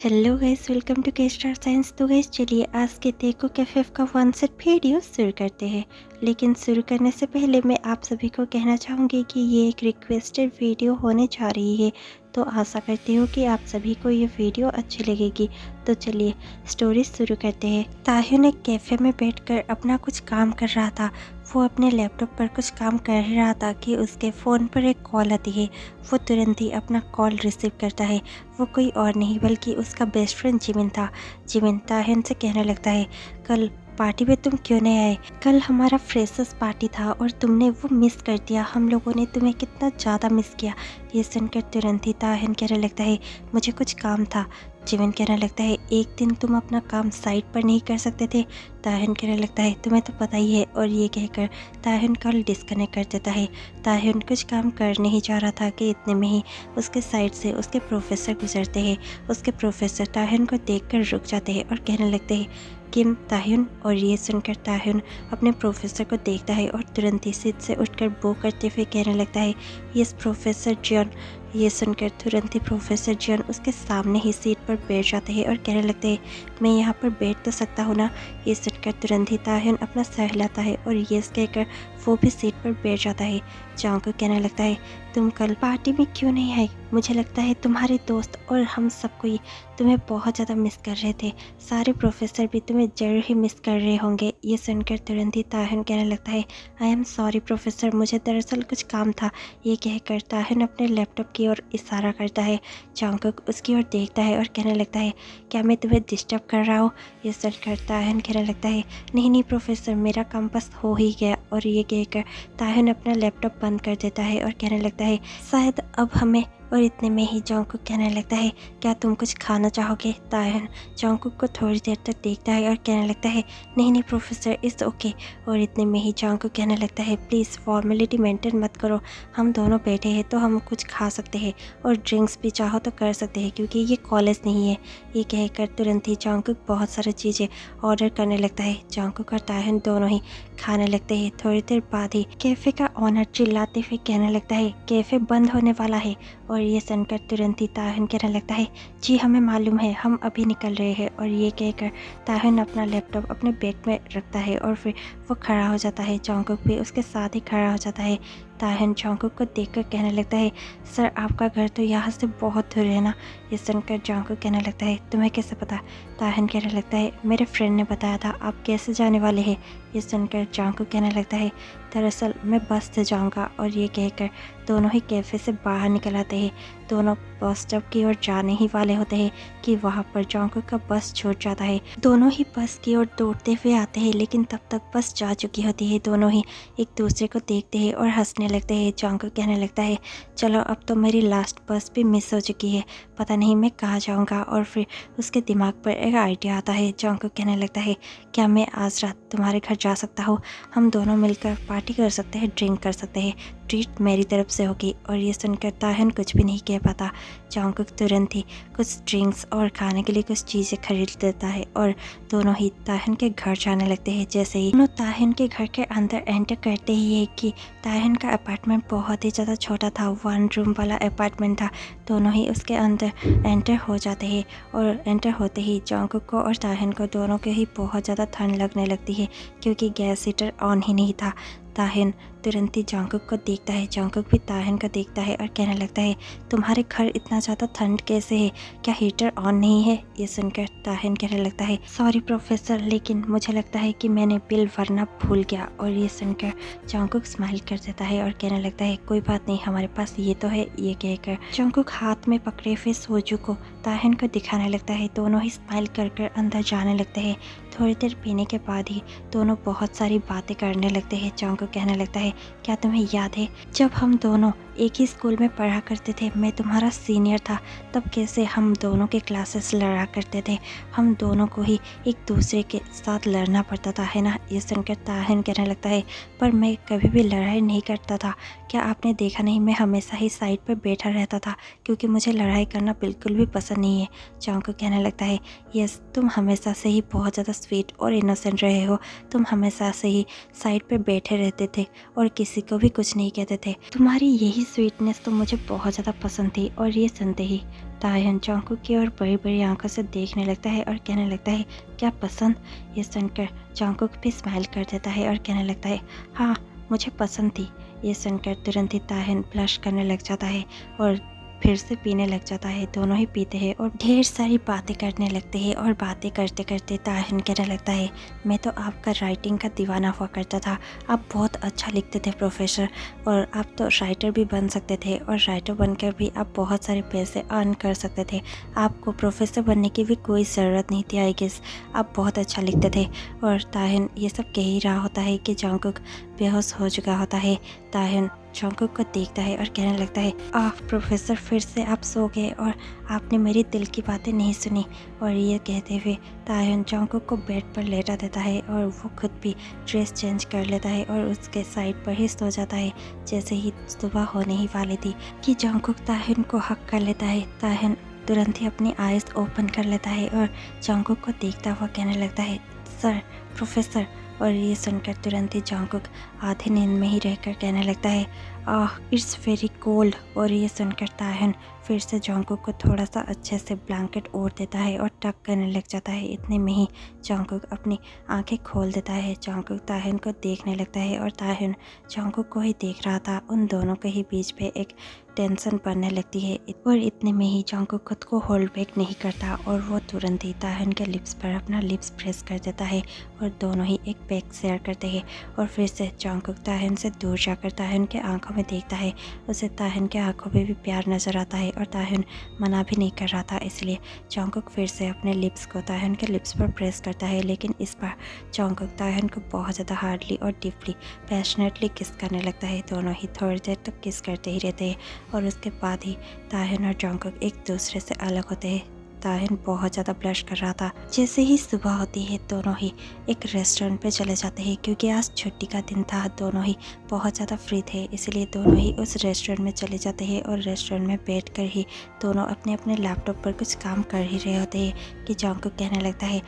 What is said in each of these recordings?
Hello guys, welcome to के star signs. तो guys चलिए आज के देखो कैफेफ का वन सेट वीडियो शुरू करते हैं। लेकिन शुरू करने से पहले मैं आप सभी को कहना चाहूँगी कि ये एक रिक्वेस्टेड वीडियो होने जा रही है, तो आशा करती हूँ कि आप सभी को ये वीडियो अच्छी लगेगी। तो चलिए स्टोरी शुरू करते हैं। ताहिर एक कैफ़े में बैठकर अपना कुछ काम कर रहा था। वो अपने लैपटॉप पर कुछ काम कर रहा था कि उसके फ़ोन पर एक कॉल आती है। वो तुरंत ही अपना कॉल रिसीव करता है। वो कोई और नहीं बल्कि उसका बेस्ट फ्रेंड जिमिन था। जिमिन ताहिर से कहने लगता है, कल पार्टी में तुम क्यों नहीं आए? कल हमारा फ्रेशर्स पार्टी था और तुमने वो मिस कर दिया। हम लोगों ने तुम्हें कितना ज़्यादा मिस किया। ये सुनकर तुरंत ही ताहिर कहने लगता है, मुझे कुछ काम था। जिमिन कहने लगता है, एक दिन तुम अपना काम साइट पर नहीं कर सकते थे? ताहिर कहने लगता है, तुम्हें तो पता ही है। और ये कहकर ताहिर कॉल डिस्कनेक्ट कर देता है। ताहिर कुछ काम करने ही जा रहा था कि इतने में ही उसके साइड से उसके प्रोफेसर गुजरते हैं। उसके प्रोफेसर ताहिर को देखकर रुक जाते हैं और कहने लगते हैं, किम ताहिर। और ये सुनकर ताहिर अपने प्रोफेसर को देखता है और तुरंत ही सीट से उठकर बो करते हुए कहने लगता है, यस प्रोफेसर जॉन। ये सुनकर तुरंत ही प्रोफेसर जॉन उसके सामने ही सीट पर बैठ जाते हैं और कहने लगते हैं, मैं यहाँ पर बैठ तो सकता हूँ ना? ये सुनकर तुरंत ही ताहिर अपना सर हिलाता है और ये कहकर वो भी सीट पर बैठ जाता है। जॉन को कहने लगता है, तुम कल पार्टी में क्यों नहीं आई? मुझे लगता है तुम्हारे दोस्त और हम सब कोई तुम्हें बहुत ज़्यादा मिस कर रहे थे। सारे प्रोफेसर भी तुम्हें ज़रूर ही मिस कर रहे होंगे। ये सुनकर तुरंत ही ताहिर कहने लगता है, आई एम सॉरी प्रोफेसर, मुझे दरअसल कुछ काम था। ये कहकर ताहिर अपने लैपटॉप की ओर इशारा करता है। जॉन्गकुक उसकी ओर देखता है और कहने लगता है, क्या मैं तुम्हें डिस्टर्ब कर रहा हूँ? ये सुनकर ताहिर कहने लगता है, नहीं नहीं प्रोफेसर, मेरा काम बस हो ही गया। और ये कहकर ताहिर अपना लैपटॉप बंद कर देता है और कहने लगता है, शायद अब हमें। और इतने में ही जॉन्गकुक कहने लगता है, क्या तुम कुछ खाना चाहोगे? ताहिर जॉन्गकुक को थोड़ी देर तक देखता है और कहने लगता है, नहीं नहीं प्रोफेसर, इट्स ओके। और इतने में ही जॉन्गकुक कहने लगता है, प्लीज़ फॉर्मेलिटी मेंटेन मत करो, हम दोनों बैठे हैं तो हम कुछ खा सकते हैं और ड्रिंक्स भी चाहो तो कर सकते हैं, क्योंकि ये कॉलेज नहीं है। ये कहकर तुरंत ही जॉन्गकुक बहुत सारी चीज़ें ऑर्डर करने लगता है। जॉन्गकुक और ताहिर दोनों ही खाने लगते हैं। थोड़ी देर बाद ही कैफ़े का ओनर चिल्लाते हुए कहने लगता है, कैफ़े बंद होने वाला है। और ये सुनकर तुरंत ही ताहिर कहने लगता है, जी हमें मालूम है, हम अभी निकल रहे हैं। और ये कहकर ताहिर अपना लैपटॉप अपने बैग में रखता है और फिर वो खड़ा हो जाता है। जॉन्गकुक भी उसके साथ ही खड़ा हो जाता है। ताहिर जॉन्गकुक को देखकर कहने लगता है, सर आपका घर तो यहाँ से बहुत दूर है ना? ये सुनकर जॉन्गकुक कहने लगता है, तुम्हें कैसे पता? ताहिर कहने लगता है, मेरे फ्रेंड ने बताया था। आप कैसे जाने वाले हैं? ये सुनकर जॉन्गकुक कहने लगता है, दरअसल मैं बस से जाऊँगा। और ये कहकर दोनों ही कैफ़े से बाहर निकल आते हैं। दोनों बस स्टॉप की ओर जाने ही वाले होते हैं कि वहाँ पर जॉन्गकुक का बस छूट जाता है। दोनों ही बस की ओर दौड़ते हुए आते हैं, लेकिन तब तक बस जा चुकी होती है। दोनों ही एक दूसरे को देखते हैं और हंसने लगते हैं। जॉन्गकुक कहने लगता है, चलो अब तो मेरी लास्ट बस भी मिस हो चुकी है, पता नहीं मैं कहाँ जाऊँगा। और फिर उसके दिमाग पर एक आइडिया आता है। जॉन्गकुक कहने लगता है, क्या मैं आज रात तुम्हारे घर जा सकता हूँ? हम दोनों मिलकर पार्टी कर सकते हैं, ड्रिंक कर सकते हैं, ट्रीट मेरी तरफ से होगी। और ये सुनकर ताहिर कुछ भी नहीं कह पाता। जॉन्गकुक तुरंत ही कुछ ड्रिंक्स और खाने के लिए कुछ चीज़ें खरीद देता है और दोनों ही ताहिर के घर जाने लगते हैं। जैसे ही दोनों ताहिर के घर के अंदर एंटर करते ही है कि ताहिर का अपार्टमेंट बहुत ही ज़्यादा छोटा था, 1 रूम वाला अपार्टमेंट था। दोनों ही उसके अंदर एंटर हो जाते हैं और एंटर होते ही जॉन्गकुक को और ताहिर को दोनों को ही बहुत ज़्यादा ठंड लगने लगती है, क्योंकि गैस हीटर ऑन ही नहीं था। ताहिर तुरंत ही जॉन्गकुक को देखता है। जॉन्गकुक भी ताहिर को देखता है और कहने लगता है, तुम्हारे घर इतना ज़्यादा ठंड कैसे है? क्या हीटर ऑन नहीं है? ये सुनकर ताहिर कहने लगता है, सॉरी प्रोफेसर, लेकिन मुझे लगता है कि मैंने बिल भरना भूल गया। और ये सुनकर जॉन्गकुक स्माइल कर देता है और कहने लगता है, कोई बात नहीं, हमारे पास ये तो है। ये कहकर जॉन्गकुक हाथ में पकड़े हुए सोजू को ताहिर को दिखाने लगता है। दोनों ही स्माइल कर कर अंदर जाने लगते हैं। थोड़ी देर पीने के बाद ही दोनों बहुत सारी बातें करने लगते हैं। जॉन्गकुक कहने लगता है, क्या तुम्हें याद है जब हम दोनों एक ही स्कूल में पढ़ा करते थे? मैं तुम्हारा सीनियर था, तब कैसे हम दोनों के क्लासेस लड़ा करते थे? हम दोनों को ही एक दूसरे के साथ लड़ना पड़ता था, है ना? ये सुनकर ताहिर कहने लगता है, पर मैं कभी भी लड़ाई नहीं करता था। क्या आपने देखा नहीं, मैं हमेशा ही साइड पर बैठा रहता था, क्योंकि मुझे लड़ाई करना बिल्कुल भी पसंद नहीं है। जॉन्गकुक कहने लगता है, यस, तुम हमेशा से ही बहुत ज़्यादा स्वीट और इनोसेंट रहे हो। तुम हमेशा से ही साइड पर बैठे रहते थे और किसी को भी कुछ नहीं कहते थे। तुम्हारी यही स्वीटनेस तो मुझे बहुत ज़्यादा पसंद थी और ये सुनते ही ताह्युन जंगकुक की ओर बड़ी-बड़ी आंखों से देखने लगता है और कहने लगता है, क्या पसंद? ये सुनकर जंगकुक भी स्माइल कर देता है और कहने लगता है, हाँ, मुझे पसंद थी। ये सुनकर तुरंत ही ताह्युन ब्लश करने लग जाता है और फिर से पीने लग जाता है। दोनों ही पीते हैं और ढेर सारी बातें करने लगते हैं और बातें करते करते ताह्युन कहने लगता है, मैं तो आपका राइटिंग का दीवाना हुआ करता था। आप बहुत अच्छा लिखते थे प्रोफेसर, और आप तो राइटर भी बन सकते थे और राइटर बनकर भी आप बहुत सारे पैसे अर्न कर सकते थे। आपको प्रोफेसर बनने की भी कोई ज़रूरत नहीं थी। आई गेस आप बहुत अच्छा लिखते थे। और ताह्युन ये सब कह ही रहा होता है कि जंगकुक बेहोश हो चुका होता है। ताह्युन जंगकुक को देखता है और कहने लगता है, आह प्रोफेसर, फिर से आप सो गए और आपने मेरी दिल की बातें नहीं सुनी। और ये कहते हुए ताह्युन जंगकुक को बेड पर लेटा देता है और वो खुद भी ड्रेस चेंज कर लेता है और उसके साइड पर ही सो जाता है। जैसे ही सुबह होने ही वाली थी कि जंगकुक ताह्युन को हक कर लेता है। ताह्युन तुरंत ही अपनी आइज़ ओपन कर लेता है और जंगकुक को देखता हुआ कहने लगता है, सर, प्रोफेसर। और ये सुनकर तुरंत ही जंगकुक आधे नींद में ही रहकर कहने लगता है, आह इट्स वेरी कोल्ड। और ये सुनकर ताह्युन फिर से जंगकुक को थोड़ा सा अच्छे से ब्लैंकेट ओढ़ देता है और टक करने लग जाता है। इतने में ही जंगकुक अपनी आंखें खोल देता है। जंगकुक ताह्युन को देखने लगता है और ताह्युन जंगकुक को ही देख रहा था। उन दोनों के ही बीच में एक टेंशन बढ़ने लगती है और इतने में ही जंगकुक खुद को होल्ड बैक नहीं करता और वो तुरंत ही ताह्युन के लिप्स पर अपना लिप्स प्रेस कर देता है और दोनों ही एक पैक शेयर करते हैं। और फिर से जंगकुक ताह्युन से दूर जाकर ताह्युन के आंखों में देखता है। उसे ताह्युन के आंखों में भी प्यार नजर आता है और ताह्युन मना भी नहीं कर रहा था। इसलिए जंगकुक फिर से अपने लिप्स को ताह्युन के लिप्स पर प्रेस करता है, लेकिन इस बार जंगकुक ताह्युन को बहुत ज़्यादा हार्डली और डीपली पैशनेटली किस करने लगता है। दोनों ही थोड़ी देर तक किस करते ही रहते हैं और उसके बाद ही ताह्युन और जंगकुक एक दूसरे से अलग होते हैं। ताह्युन बहुत ज़्यादा ब्लश कर रहा था। जैसे ही सुबह होती है दोनों ही एक रेस्टोरेंट पे चले जाते हैं, क्योंकि आज छुट्टी का दिन था। दोनों ही बहुत ज़्यादा फ्री थे, इसलिए दोनों ही उस रेस्टोरेंट में चले जाते हैं और रेस्टोरेंट में बैठकर ही दोनों अपने अपने लैपटॉप पर कुछ काम कर ही रहे होते हैं कि जंगकुक कहने लगता है,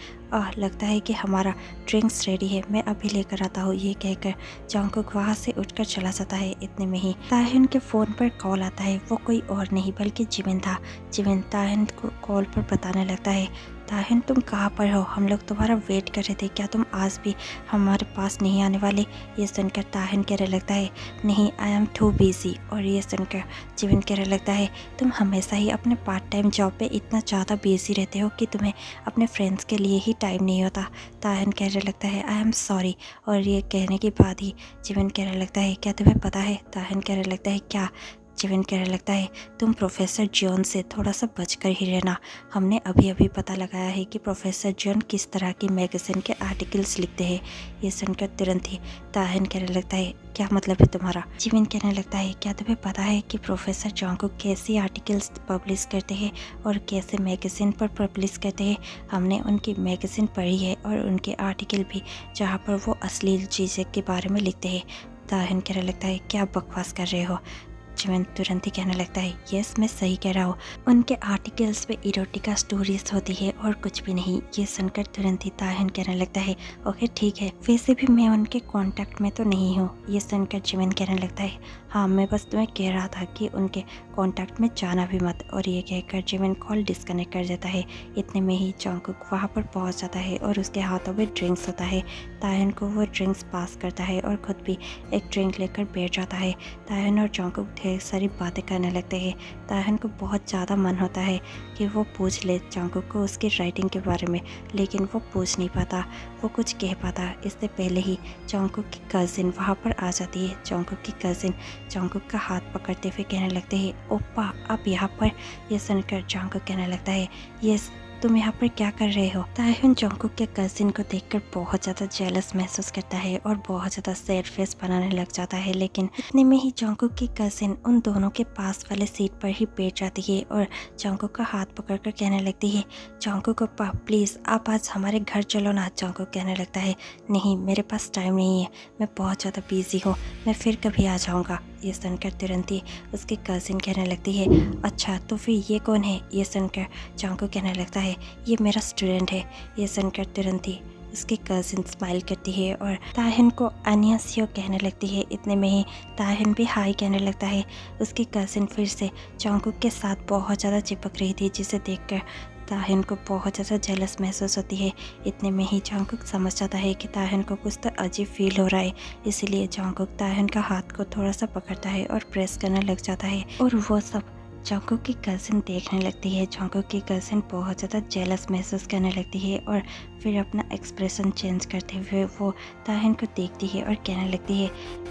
लगता है कि हमारा ड्रिंक्स रेडी है, मैं अभी लेकर आता हूँ। ये कहकर जंगकुक वहाँ से उठकर चला जाता है। इतने में ही ताह्युन के फ़ोन पर कॉल आता है। वो कोई और नहीं बल्कि जिमिन था। जिमिन ताह्युन को कॉल पर बताने लगता है, ताह्युन तुम कहाँ पर हो? हम लोग तुम्हारा वेट कर रहे थे, क्या तुम आज भी हमारे पास नहीं आने वाले? ये सुनकर ताह्युन कहने लगता है, नहीं, आई एम टू बिजी। और ये सुनकर जिमिन कहने लगता है, तुम हमेशा ही अपने पार्ट टाइम जॉब पे इतना ज़्यादा बिजी रहते हो कि तुम्हें अपने फ्रेंड्स के लिए ही टाइम नहीं होता। ताह्युन कहने लगता है, आई एम सॉरी। और ये कहने के बाद ही जिमिन कहने लगता है, क्या तुम्हें पता है? ताह्युन कहने लगता है, क्या? जिमिन कहने लगता है, तुम प्रोफेसर जॉन से थोड़ा सा बचकर ही रहना। हमने अभी अभी पता लगाया है कि प्रोफेसर जॉन किस तरह की मैगज़ीन के आर्टिकल्स लिखते हैं। ये सुनकर तुरंत ही ताह्युन कहने लगता है, क्या मतलब है तुम्हारा? जिमिन कहने लगता है, क्या तुम्हें पता है कि प्रोफेसर जॉन को कैसी आर्टिकल्स पब्लिश करते हैं और कैसे मैगज़ीन पर पब्लिश करते हैं? हमने उनकी मैगज़ीन पढ़ी है और उनके आर्टिकल भी, जहाँ पर वो अश्लील चीज़ें के बारे में लिखते हैं। ताह्युन कहने लगता है, क्या बकवास कर रहे हो? जिमिन तुरंत ही कहने लगता है, यस, मैं सही कह रहा हूँ। उनके आर्टिकल्स पे इरोटिका स्टोरीज होती है और कुछ भी नहीं। ये सुनकर तुरंत ही ताह्युन कहने लगता है, ओके ठीक है, वैसे भी मैं उनके कांटेक्ट में तो नहीं हूँ। ये सुनकर जिमिन कहने लगता है, हाँ, मैं बस तुम्हें कह रहा था कि उनके कांटेक्ट में जाना भी मत। और ये कहकर जिमिन कॉल डिस्कनेक्ट कर देता है। इतने में ही जंगकुक वहाँ पर पहुँच जाता है और उसके हाथों में ड्रिंक्स होता है। ताह्युन को वो ड्रिंक्स पास करता है और खुद भी एक ड्रिंक लेकर बैठ जाता है। ताह्युन और जंगकुक ढेर सारी बातें करने लगते हैं। ताह्युन को बहुत ज़्यादा मन होता है कि वो पूछ ले जंगकुक को उसकी राइटिंग के बारे में, लेकिन वो पूछ नहीं पाता, वो कुछ कह पाता। इससे पहले ही जंगकुक की कज़िन वहाँ पर आ जाती है। जंगकुक की कज़िन जंगकुक का हाथ पकड़ते हुए कहने लगते हैं, ओप्पा आप यहाँ पर? ये सुनकर जंगकुक कहने लगता है, यस, तुम यहाँ पर क्या कर रहे हो? ताह्युन जंगकुक के कजिन को देखकर बहुत ज़्यादा जेलस महसूस करता है और बहुत ज़्यादा सैड फेस बनाने लग जाता है। लेकिन इतने में ही जंगकुक की कजिन उन दोनों के पास वाले सीट पर ही बैठ जाती है और जंगकुक का हाथ पकड़कर कहने लगती है, जंगकुक अप्पा प्लीज़ आप आज हमारे घर चलो ना। जंगकुक कहने लगता है, नहीं, मेरे पास टाइम नहीं है, मैं बहुत ज़्यादा बिजी हूँ, मैं फिर कभी आ जाऊँगा। ये सुनकर तुरंत ही उसकी कज़िन कहने लगती है, अच्छा तो फिर ये कौन है? ये सुनकर जंगकुक कहने लगता है, ये मेरा स्टूडेंट है। ये सुनकर तुरंत ही उसकी कज़िन स्माइल करती है और ताहिन को अन्यस्यो कहने लगती है। इतने में ही ताहिन भी हाय कहने लगता है। उसकी कज़िन फिर से जंगकुक के साथ बहुत ज़्यादा चिपक रही थी, जिसे देखकर ताहिन को बहुत ज़्यादा जेलस महसूस होती है। इतने में ही जंगकुक समझ जाता है कि ताहिन को कुछ तो अजीब फील हो रहा है, इसलिए जंगकुक ताहिन का हाथ को थोड़ा सा पकड़ता है और प्रेस करने लग जाता है। और वो सब जंगकुक की कज़िन देखने लगती है। जंगकुक की कज़िन बहुत ज़्यादा जेलस महसूस करने लगती है और फिर अपना एक्सप्रेशन चेंज करते हुए वो ताहिन को देखती है और कहने लगती है,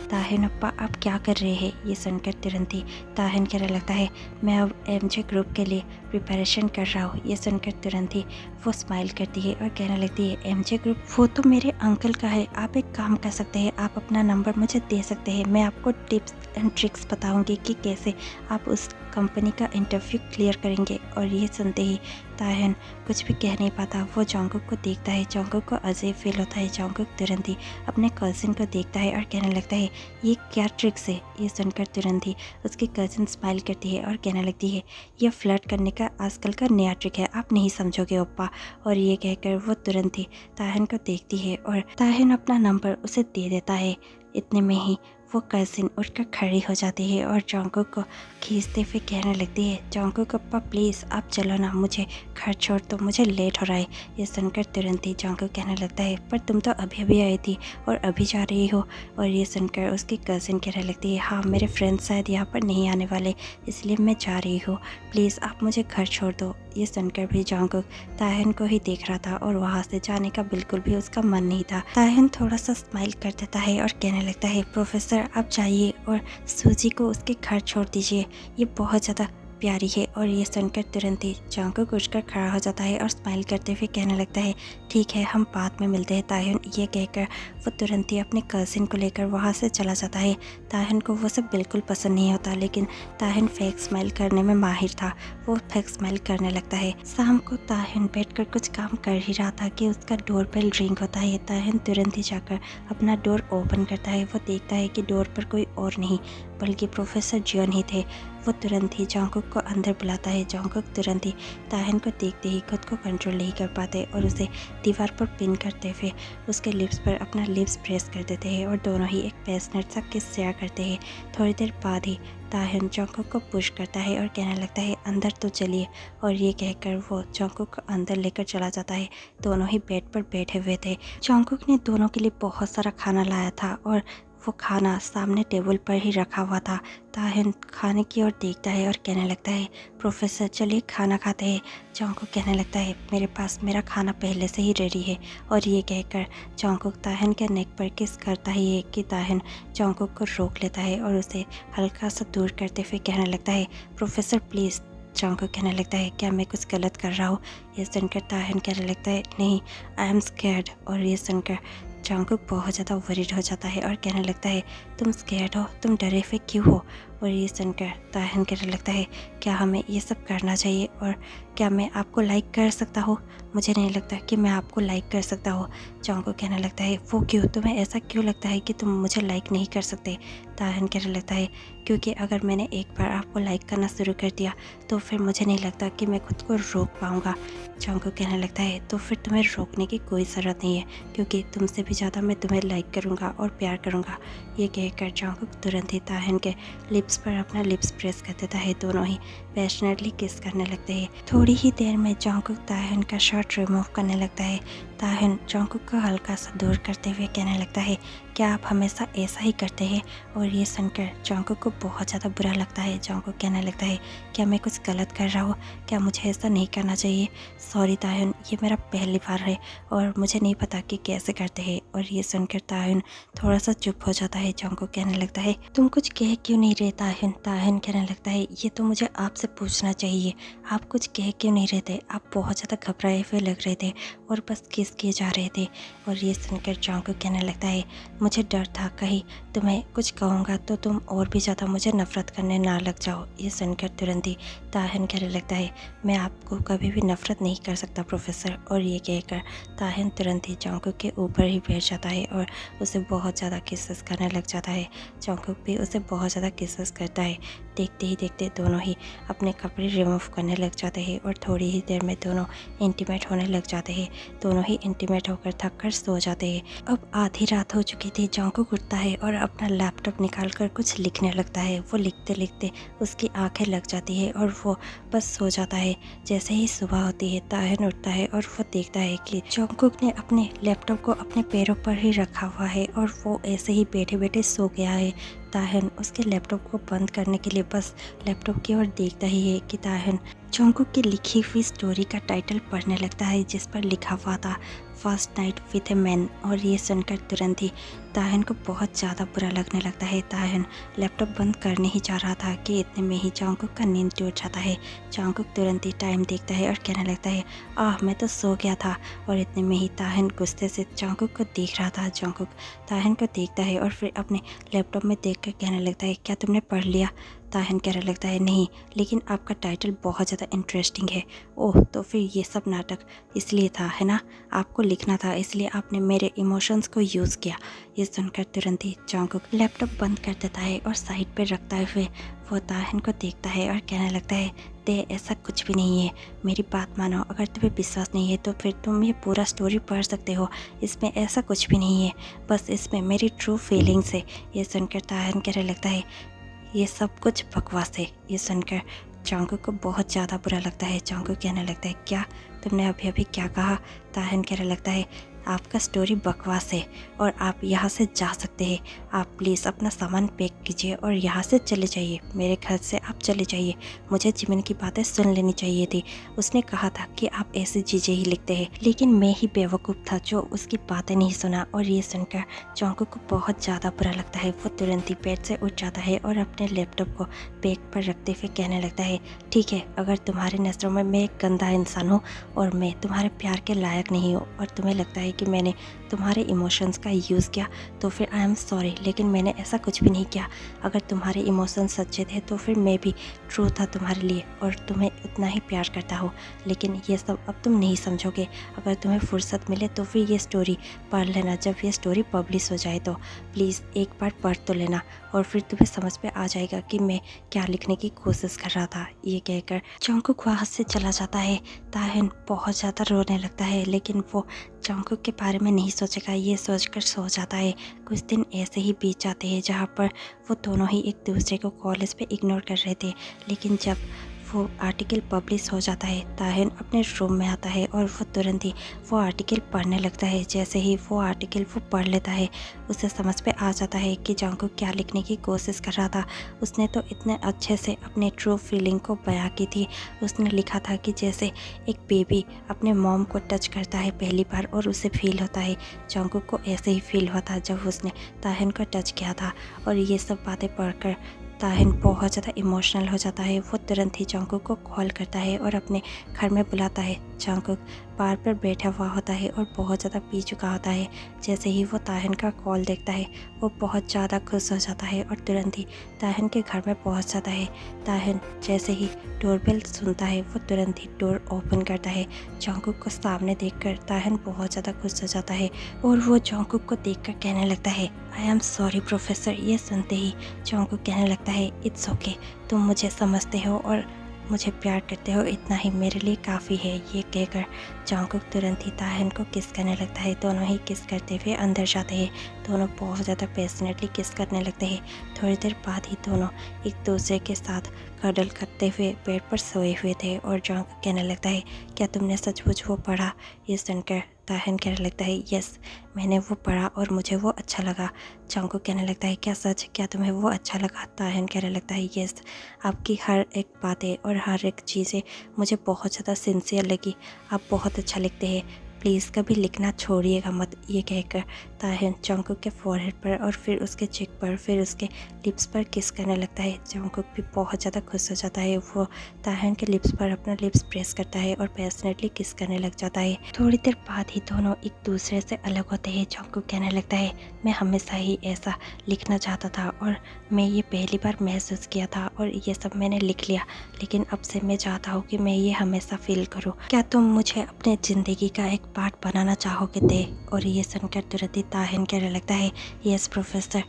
ताहिन अप्पा आप क्या कर रहे हैं? ये सुनकर तुरंत ही ताहिन कहने लगता है, मैं अब एमजे ग्रुप के लिए प्रिपरेशन कर रहा हूँ। ये सुनकर तुरंत ही वो स्माइल करती है और कहने लगती है, एमजे ग्रुप वो तो मेरे अंकल का है। आप एक काम कर सकते हैं, आप अपना नंबर मुझे दे सकते हैं, मैं आपको टिप्स एंड ट्रिक्स बताऊंगी कि कैसे आप उस कंपनी का इंटरव्यू क्लियर करेंगे। और ये सुनते ही ताहिन कुछ भी कह नहीं पाता। वो जंगकुक को देखता है, जंगकुक को अजीब फील होता है। जंगकुक तुरंत ही अपने कज़िन को देखता है और कहने लगता है, ये क्या ट्रिक्स है? ये सुनकर तुरंत ही उसकी कज़िन स्माइल करती है और कहने लगती है, ये फ्लर्ट करने का आजकल का नया ट्रिक है, आप नहीं समझोगे ओप्पा। और ये कहकर वो तुरंत ही ताहिन को देखती है और ताहिन अपना नंबर उसे दे देता है। इतने में ही वो कज़िन उठकर खड़ी हो जाती है और जंगकुक को खींचते हुए कहने लगती है, जंगकुक अप्पा प्लीज़ आप चलो ना, मुझे घर छोड़ दो, मुझे लेट हो रहा है। ये सुनकर तुरंत ही जंगकुक कहने लगता है, पर तुम तो अभी अभी आई थी और अभी जा रही हो। और ये सुनकर उसकी कज़िन कहने लगती है, हाँ मेरे फ्रेंड्स शायद यहाँ पर नहीं आने वाले, इसलिए मैं जा रही हूँ, प्लीज़ आप मुझे घर छोड़ दो। ये सुनकर भी जंगकुक ताहिन को ही देख रहा था और वहाँ से जाने का बिल्कुल भी उसका मन नहीं था। ताहिन थोड़ा सा स्माइल कर देता है और कहने लगता है, प्रोफेसर आप जाइए और सूजी को उसके घर छोड़ दीजिए, ये बहुत ज़्यादा प्यारी है। और ये सुनकर तुरंत ही जंगकुक उठकर खड़ा हो जाता है और स्माइल करते हुए कहने लगता है, ठीक है हम बाद में मिलते हैं ताहिन। ये कहकर वो तुरंत ही अपने कज़िन को लेकर वहाँ से चला जाता है। ताहिन को वो सब बिल्कुल पसंद नहीं होता, लेकिन ताहिन फेक स्माइल करने में माहिर था, वो फेक स्माइल करने लगता है। शाम को ताहिन बैठकर कुछ काम कर ही रहा था कि उसका डोर बेल रिंग होता है। ताहिन तुरंत ही जाकर अपना डोर ओपन करता है। वो देखता है कि डोर पर कोई और नहीं बल्कि प्रोफेसर जियोन ही थे। वो तुरंत ही जंगकुक को अंदर बुलाता है। जंगकुक तुरंत ही ताहिन को देखते ही खुद को कंट्रोल नहीं कर पाते और उसे दीवार पर पिन करते हुए उसके लिप्स पर अपना लिप्स प्रेस कर देते हैं और दोनों ही एक पैशनेट सा किस शेयर करते हैं। थोड़ी देर बाद ही ताहिन जंगकुक को पुश करता है और कहने लगता है, अंदर तो चलिए। और ये कहकर वो जंगकुक को अंदर लेकर चला जाता है। दोनों ही बेड पर बैठे हुए थे। जंगकुक ने दोनों के लिए बहुत सारा खाना लाया था और वो खाना सामने टेबल पर ही रखा हुआ था। ताहिन खाने की ओर देखता है और कहने लगता है, प्रोफेसर चलिए खाना खाते हैं। जंगकुक कहने लगता है, मेरे पास मेरा खाना पहले से ही रेडी है। और ये कहकर जंगकुक ताहिन के नेक पर किस करता ही है कि ताहिन जंगकुक को रोक लेता है और उसे हल्का सा दूर करते हुए कहने लगता है, प्रोफेसर प्लीज़। जंगकुक कहने लगता है, क्या मैं कुछ गलत कर रहा हूँ? ये सुनकर ताहिन कहने लगता है, नहीं आई एम स्कैर्ड। और ये सुनकर जंगकुक बहुत ज़्यादा वरीड हो जाता है और कहने लगता है, तुम स्कैर्ड हो, तुम डरे हुए क्यों हो? और ये सुनकर ताहिन कहने लगता है, क्या हमें ये सब करना चाहिए और क्या मैं आपको लाइक कर सकता हूँ? मुझे नहीं लगता कि मैं आपको लाइक कर सकता हूँ। जंगकुक कहने लगता है, वो क्यों? तुम्हें ऐसा क्यों लगता है कि तुम मुझे लाइक नहीं कर सकते? ताहिन कहने लगता है, क्योंकि अगर मैंने एक बार आपको लाइक करना शुरू कर दिया तो फिर मुझे नहीं लगता कि मैं खुद को रोक पाऊँगा। जंगकुक कहने लगता है, तो फिर तुम्हें रोकने की कोई ज़रूरत नहीं है, क्योंकि तुमसे भी ज़्यादा मैं तुम्हें लाइक करूँगा और प्यार करूँगा। ये कहकर जंगकुक तुरंत ही ताहिन के लिप्स पर अपना लिप्स प्रेस कर देता है। दोनों ही पैशनेटली किस करने लगते हैं। थोड़ी ही देर में जंगकुक ताहिन का शर्ट रिमूव करने लगता है। ताहिन जंगकुक को हल्का सा दूर करते हुए कहने लगता है, क्या आप हमेशा ऐसा ही करते हैं? और ये सुनकर जंगकुक को बहुत ज़्यादा बुरा लगता है। जंगकुक कहने लगता है, क्या मैं कुछ गलत कर रहा हूँ? क्या मुझे ऐसा नहीं करना चाहिए? सॉरी ताहिन, ये मेरा पहली बार है और मुझे नहीं पता कि कैसे करते हैं। और ये सुनकर ताहिन थोड़ा सा चुप हो जाता है। जंगकुक कहने लगता है, तुम कुछ कह क्यों नहीं रहे ताहिन? ताहिन कहने लगता है, ये तो मुझे आपसे पूछना चाहिए, आप कुछ कह क्यों नहीं रहे थे? आप बहुत ज़्यादा घबराए हुए लग रहे थे और बस किस किस किए जा रहे थे। और ये सुनकर जंगकुक कहने लगता है, मुझे डर था कहीं तुम्हें कुछ कहूँगा तो तुम और भी ज़्यादा मुझे नफ़रत करने ना लग जाओ। ये सुनकर तुरंत ही ताहिन कहने लगता है, मैं आपको कभी भी नफ़रत नहीं कर सकता प्रोफेसर। और ये कहकर ताहिन तुरंत ही जंगकुक के ऊपर ही बैठ जाता है और उसे बहुत ज़्यादा किसेस करने लग जाता है। जंगकुक भी उसे बहुत ज़्यादा किसेस करता है। देखते ही देखते दोनों ही अपने कपड़े रिमूव करने लग जाते हैं और थोड़ी ही देर में दोनों इंटीमेट होने लग जाते हैं। दोनों ही इंटीमेट होकर थक कर सो जाते हैं। अब आधी रात हो चुकी थी। जंगकुक उठता है और अपना लैपटॉप निकाल कर कुछ लिखने लगता है। वो लिखते लिखते उसकी आंखें लग जाती है और वो बस सो जाता है। जैसे ही सुबह होती है ताहिन उठता है और वो देखता है कि जंगकुक ने अपने लैपटॉप को अपने पैरों पर ही रखा हुआ है और वो ऐसे ही बैठे बैठे सो गया है। ताहिन उसके लैपटॉप को बंद करने के लिए बस लैपटॉप की ओर देखता ही है कि ताहिन जंगकुक की लिखी हुई स्टोरी का टाइटल पढ़ने लगता है जिस पर लिखा हुआ था first night with a man. और ये सुनकर तुरंत ही ताहिन को बहुत ज़्यादा बुरा लगने लगता है। ताहिन लैपटॉप बंद करने ही जा रहा था कि इतने में ही जंगकुक का नींद टूट जाता है। जंगकुक तुरंत ही टाइम देखता है और कहने लगता है, मैं तो सो गया था। और इतने में ही ताहिन गुस्से से जंगकुक को देख रहा था। जंगकुक ताहिन को देखता है और फिर अपने लैपटॉप में देख कर कहने लगता है, क्या तुमने पढ़ लिया? ताहिन कहने लगता है, नहीं, लेकिन आपका टाइटल बहुत ज़्यादा इंटरेस्टिंग है। ओह, तो फिर ये सब नाटक इसलिए था, है ना? आपको लिखना था, इसलिए आपने मेरे इमोशंस को यूज़ किया। ये सुनकर तुरंत ही जंगकुक लैपटॉप बंद कर देता है और साइड पर रखते हुए वो ताहिन को देखता है और कहने लगता है, ते ऐसा कुछ भी नहीं है, मेरी बात मानो। अगर तुम्हें विश्वास नहीं है तो फिर तुम ये पूरा स्टोरी पढ़ सकते हो। इसमें ऐसा कुछ भी नहीं है, बस इसमें मेरी ट्रू फीलिंग्स है। ये सुनकर ताहिन कहने लगता है, ये सब कुछ बकवास है। ये सुनकर जंगकुक को बहुत ज़्यादा बुरा लगता है। जंगकुक कहने लगता है, क्या तुमने अभी अभी क्या कहा? ताहिन कहने लगता है, आपका स्टोरी बकवास है और आप यहाँ से जा सकते हैं। आप प्लीज़ अपना सामान पैक कीजिए और यहाँ से चले जाइए। मेरे घर से आप चले जाइए। मुझे जिमिन की बातें सुन लेनी चाहिए थी। उसने कहा था कि आप ऐसी चीज़ें ही लिखते हैं, लेकिन मैं ही बेवकूफ़ था जो उसकी बातें नहीं सुना। और ये सुनकर जंगकुक को बहुत ज़्यादा बुरा लगता है। वो तुरंत ही बेड से उठ जाता है और अपने लैपटॉप को बैग पर रखते हुए कहने लगता है, ठीक है, अगर तुम्हारी नज़रों में मैं एक गंदा इंसान हूँ और मैं तुम्हारे प्यार के लायक नहीं हूँ और तुम्हें लगता है कि मैंने तुम्हारे इमोशंस का यूज़ किया तो फिर आई एम सॉरी, लेकिन मैंने ऐसा कुछ भी नहीं किया। अगर तुम्हारे इमोशंस सच्चे थे तो फिर मैं भी ट्रू था तुम्हारे लिए और तुम्हें उतना ही प्यार करता हूँ। लेकिन ये सब अब तुम नहीं समझोगे। अगर तुम्हें फुर्सत मिले तो फिर ये स्टोरी पढ़ लेना। जब ये स्टोरी पब्लिश हो जाए तो प्लीज़ एक बार पढ़ तो लेना और फिर तुम्हें समझ पे आ जाएगा कि मैं क्या लिखने की कोशिश कर रहा था। ये कहकर जंगकुक वहाँ से चला जाता है। ताहिन बहुत ज़्यादा रोने लगता है, लेकिन वो जंगकुक के बारे में नहीं सोचेगा। ये सोचकर सो जाता है। कुछ दिन ऐसे ही बीत जाते हैं जहाँ पर वो दोनों ही एक दूसरे को कॉलेज पे इग्नोर कर रहे थे। लेकिन जब वो आर्टिकल पब्लिश हो जाता है, ताहिन अपने रूम में आता है और वो तुरंत ही वो आर्टिकल पढ़ने लगता है। जैसे ही वो आर्टिकल वो पढ़ लेता है, उसे समझ पे आ जाता है कि जंगकुक क्या लिखने की कोशिश कर रहा था। उसने तो इतने अच्छे से अपने ट्रू फीलिंग को बयां की थी। उसने लिखा था कि जैसे एक बेबी अपने मॉम को टच करता है पहली बार और उसे फील होता है, जंगकुक को ऐसे ही फील हुआ था जब उसने ताहिन को टच किया था। और ये सब बातें पढ़कर ताहिन बहुत ज़्यादा इमोशनल हो जाता है। वो तुरंत ही जंगकुक को कॉल करता है और अपने घर में बुलाता है। जंगकुक बार पर बैठा हुआ होता है और बहुत ज़्यादा पी चुका होता है। जैसे ही वो ताहिन का कॉल देखता है, वो बहुत ज़्यादा खुश हो जाता है और तुरंत ही ताहिन के घर में पहुंच जाता है। ताहिन जैसे ही डोरबेल सुनता है, वो तुरंत ही डोर ओपन करता है। जंगकुक को सामने देखकर ताहिन बहुत ज़्यादा खुश हो जाता है और वो जंगकुक को देखकर कहने लगता है, आई एम सॉरी प्रोफेसर। ये सुनते ही जंगकुक कहने लगता है, इट्स ओके, तुम मुझे समझते हो और मुझे प्यार करते हो, इतना ही मेरे लिए काफ़ी है। ये कहकर जंगकुक तुरंत ही ताहिन को किस करने लगता है। दोनों ही किस करते हुए अंदर जाते हैं। दोनों बहुत ज़्यादा पैशनेटली किस करने लगते हैं। थोड़ी देर बाद ही दोनों एक दूसरे के साथ कडल करते हुए बेड पर सोए हुए थे और जंगकुक कहने लगता है, क्या तुमने सचमुच वो पढ़ा? ये सुनकर ताहिन कहने लगता है, यस, मैंने वो पढ़ा और मुझे वो अच्छा लगा। जंगकुक कहने लगता है, क्या सच? क्या तुम्हें वो अच्छा लगा? ताहिन कहने लगता है, यस, आपकी हर एक बातें और हर एक चीज़ें मुझे बहुत ज़्यादा सिंसियर लगी। आप बहुत अच्छा लिखते हैं। प्लीज़ कभी लिखना छोड़िएगा मत, ये कहकर ताहिन जंगकुक के फोरहेड पर और फिर उसके चिक पर, फिर उसके लिप्स पर किस करने लगता है। जंगकुक भी बहुत ज़्यादा खुश हो जाता है। वो ताहिन के लिप्स पर अपना लिप्स प्रेस करता है और पैशनेटली किस करने लग जाता है। थोड़ी देर बाद ही दोनों एक दूसरे से अलग होते हैं। जंगकुक कहने लगता है, मैं हमेशा ही ऐसा लिखना चाहता था और मैं ये पहली बार महसूस किया था और ये सब मैंने लिख लिया, लेकिन अब से मैं चाहता हूँ कि मैं ये हमेशा फील करूँ। क्या तुम मुझे अपने ज़िंदगी का एक पार्ट बनाना चाहोगे दे? और ये सुनकर तुरंत ही ताहिन कहने लगता है, yes professor,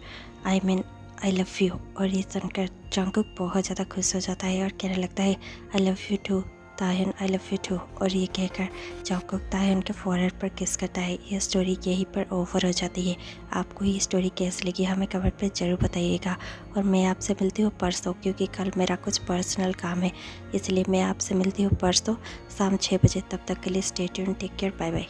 I mean I love you. और ये सुनकर जंगकुक बहुत ज़्यादा खुश हो जाता है और कहने लगता है, I love you too Tahin, I love you too. और ये कहकर जंगकुक ताहिन के फोरहेड पर किस करता है। ये स्टोरी यहीं पर ओवर हो जाती है। आपको ये स्टोरी कैसी लगी हमें कमेंट पे ज़रूर बताइएगा। और मैं आपसे मिलती हूँ परसों, क्योंकि कल मेरा कुछ पर्सनल काम है, इसलिए मैं आपसे मिलती हूँ परसों शाम 6 बजे। तब तक के लिए stay tuned, take care, bye bye.